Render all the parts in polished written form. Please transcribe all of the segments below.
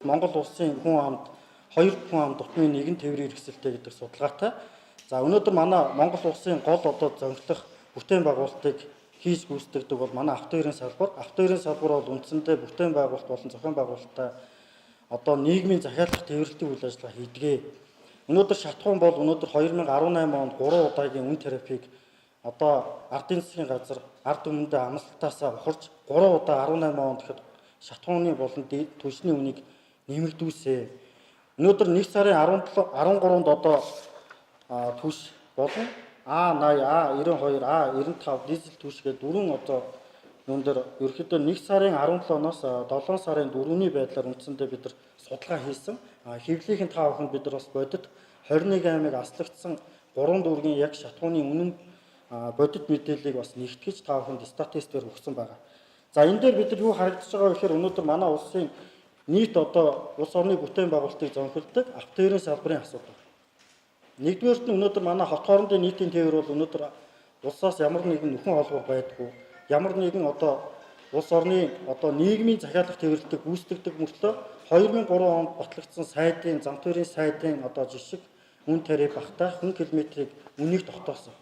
Монгол улсын хүн амд 2 хүн ам дутмын нэгэн тээврийн хэрэгсэлтэй гэдэг судалгаатай. За өнөөдөр манай Монгол улсын гол одоо зорилох бүтээн байгуулалтыг хийж гүйцэтгэдэг бол манай автоэрийн салбар. Автоэрийн салбар бол үндсэндээ бүтээн байгуулалт болон зохион байгуулалттай одоо нийгмийн захиалах тээвэрлэлтийн үйл ажиллагаа хийдэг. Өнөөдөр шатхуун бол өнөөдөр 2018 онд 3 удаагийн үн терапиг одоо ардын засгийн газар ард түмэндээ амлалтаасаа ухарж 3 удаа 18 онд гэхэд шатхууны болон түншний үнийг нэмэгдүүлсэн. Өнөөдөр 1 сарын 13-нд одоо түш болон А80, А92, А95 дизель түш гэдэг дөрвөн одоо юун дээр ерөөхдөө 1 сарын 17-оноос 7 сарын 4-ний байдлаар үндсэндээ бид нар судалгаа хийсэн. Хэвлэлийн таа охинд бид нар бас бодит 21 аймаг аслагдсан 3 дүүргийн яг шатхууны үнэн бодит мэдээллийг бас нэгтгэж таа охинд статистикээр өгсөн байгаа. За энэ дээр бид нар юу харагдаж байгаа вэ гэхээр өнөөдөр манай улсын нийт одоо улс орны бүтээн байгуулалтыг зохиолдог автоэрийн салбарын асуудал. Нэгдүгээрт нь өнөөдөр манай хот хоорондын нийтийн тээвэр бол өнөөдөр улсаас ямар нэгэн нөхөн олгор байдгүй. Ямар нэгэн одоо улс орны одоо нийгмийн захиалах тээвэрлэлтийг гүйцэтгэдэг мөртлөө 2003 онд батлагдсан сайдын зам тээврийн сайдын одоо жишг үн тариф багтаа хүн километрийг үнийг тогтоосон.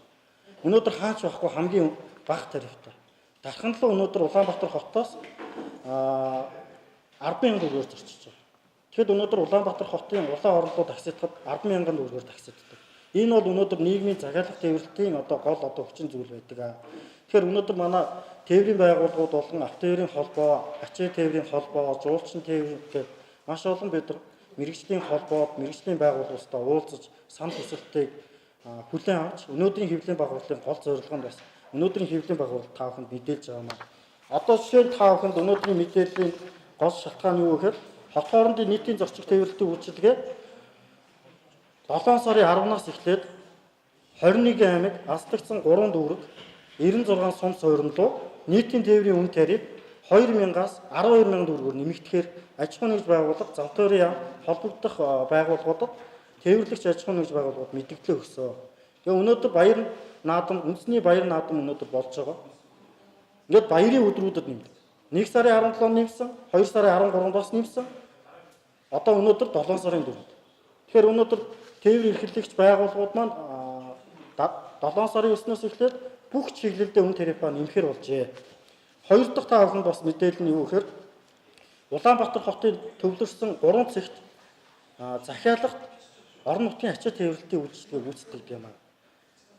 Өнөөдөр хаач байхгүй хамгийн бага тарифтай. Дарханлаа өнөөдөр Улаанбаатар хотоос 10,000 төгрөгөөр зорчиж байгаа. Тэгэхэд өнөөдөр Улаанбаатар хотын улаан орлогоо тагсахдад 10,000 төгрөгөөр тагсагддаг. Энэ бол өнөөдөр нийгмийн захиалах тээвэрлэлтийн одоо гол одоо хүчин зүйл байдаг. Тэгэхээр өнөөдөр манай тээврийн байгууллагууд болон автоэрийн холбоо, ачаа тээврийн холбоо, жуулчин тээвэр гэх маш олон бид нар мэрэгжлийн холбоод, мэрэгжлийн байгууллагуудтай уулзаж санал хүсэлтийг хүлээн авч өнөөдрийн хэвлэлийн байгууллагын гол зорилго нь бас өнөөдрийн хэвлэлийн байгууллага та бүхэнд мэдээлж байгаа юм. Одоо жишээ нь та бүхэнд өнөөдрийн мэдээллийн гол шалтгаан юу гэхээр хот хоорондын нийтийн зорчих тээвэрлэлтийн үйлчилгээ 7 сарын 10-наас эхлээд 21 аймаг аслагдсан 3 дүүрэг 96 сум сууринлуу нийтийн тээврийн үн тариф 2,000-аас 12,000 төгрөгөөр нэмэгдэхээр аж ахуйн нэгж байгууллага зам тээврийн холбогдох байгууллагуудад тээвэрлэгч аж ахуйн нэгж байгууллагууд мэдээлэл өгсөн. Тэгээ өнөөдөр баяр наадам үндэсний баяр наадам өнөөдөр болж байгаа. Ингээд баярын өдрүүдэд нэмдэг. 1 сарын 17-нд нэмсэн, 2 сарын 13-нд бас нэмсэн. Одоо өнөөдөр 7 сарын 4-нд. Тэгэхээр өнөөдөр тээвэр эрхлэгч байгууллагууд маань 7 сарын 9-ноос эхлээд бүх чиглэлдээ үн тарифаа нэмэхээр болжээ. Хоёр дахь та бүхэнд бас мэдээлэл нь юу гэхээр Улаанбаатар хотын төвлөрсөн 3 цэгт захиалагт орон нутгийн ачаа тээвэрлэлтийн үйлчилгээ гүйцэтгэдэг юм аа.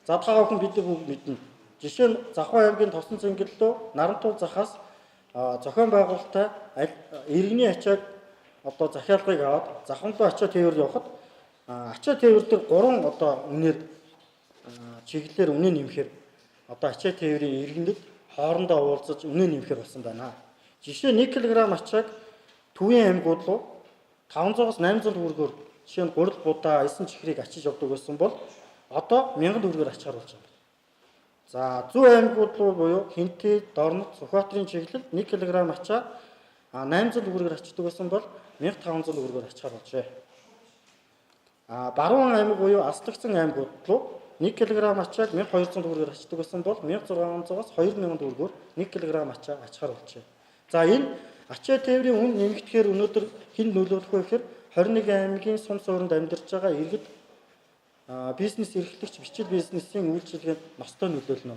За та бүхэн бид бүгд мэднэ. Жишээ нь Завхан аймгийн Тосон цэнгэллөө Нарантуул захаас зохион байгуулалттай иргэний ачааг одоо захиалгыг аваад Завхан руу ачаа тээвэр явахад ачаа тээвэр дээр 3 одоо үнээр чиглэлээр үнэ нэмэхээр одоо ачаа тээврийн иргэнэд хоорондоо уулзаж үнэ нэмэхээр болсон байна. Жишээ 1 кг ачааг төвийн аймагуд руу 500-аас 800 төгрөгөөр жишээ нь гурил будаа 9 чихрийг ачиж явдаг байсан бол одоо 1000 төгрөгөөр ачаар болж байна. За зүүн аймагуд руу буюу Хинтэй, Дорнот, Сүхбаатарын чиглэл 1 кг ачаа 800 төгрөгөөр ачдаг байсан бол 1500 төгрөгөөр ачаар болжээ. Баруун аймаг буюу аслагдсан аймагуд руу 1 кг ачааг 1200 төгрөгөөр ачдаг байсан бол 1600-аас 2000 төгрөгөөр 1 кг ачаа ачаар болжээ. За энэ ачаа тээврийн үн нэмэгдэхээр өнөөдөр хэн нөлөөлөх вэ гэхээр 21 аймгийн сум суурьнд амьдарч байгаа иргэд бизнес эрхлэгч бичил бизнесийн үйлчилгээнд ностой нөлөөлнө.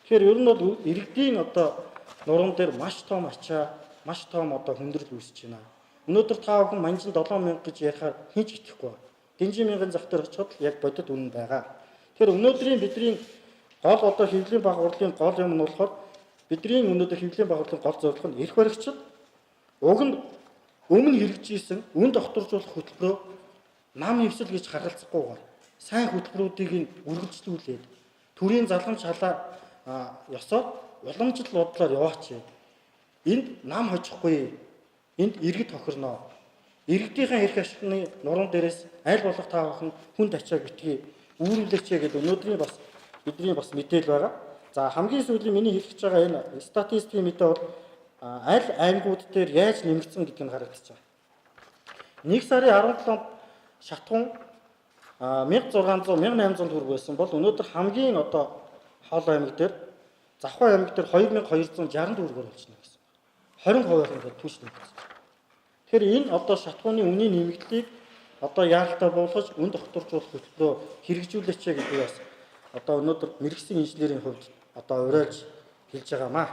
Тэгэхээр ер нь бол иргэдийн одоо нуруунд дээр маш том ачаа, маш том одоо хүндрэл үүсэж байна. Өнөөдөр та бүхэн манжин 7000 гэж ярихаар хэн ч итгэхгүй. Дэнжин мянган зах дээр очиход яг бодит үнэн байгаа. Тэгэхээр өнөөдрийн бидний гол одоо хэвлэлийн байгууллагын гол юм нь болохоор бидний өнөөдөр хэвлэлийн байгууллагын гол зорилго нь эрх баригчид уг нь өмнө хэрэгжижсэн үн докторжуулах хөтөлбөрөө нам нэвсэл гэж харгалзахгүйгээр сайн хөтөлбөрүүдийг нь үргэлжлүүлээд төрийн залгамж халаа ёсоор уламжлал бодлоор яваач. Энд нам хожихгүй. Энд иргэд тохирноо. Иргэдийн эрх ашигны нуруунд дээрээс аль болох та бүхэн хүнд ачаа битгий үүрүүлээч гэдэг өнөөдрийн бас бидний бас мэдээлэл байгаа. За хамгийн сүүлийн миний хэлж байгаа энэ статистикийн мэдээ бол аль аймагуд дээр яаж нэмэгдсэн гэдг нь харагдаж байгаа. 1 сарын 17-нд шатхуун 1600 1800 төгрөг байсан бол өнөөдөр хамгийн одоо хол аймаг дээр Завхан аймаг дээр 2260 төгрөгөөр болж байна гэсэн. 20% ингээд түвш нэмэгдсэн. Тэгэхээр энэ одоо шатхууны үнийн нэмэгдлийг одоо яаралтай буулгаж үн докторжуулах хөтөлбөрөөр хэрэгжүүлээч гэдгийг бас одоо өнөөдөр мэрэгсэн инженерийн хувьд одоо уриалж хэлж байгаамаа.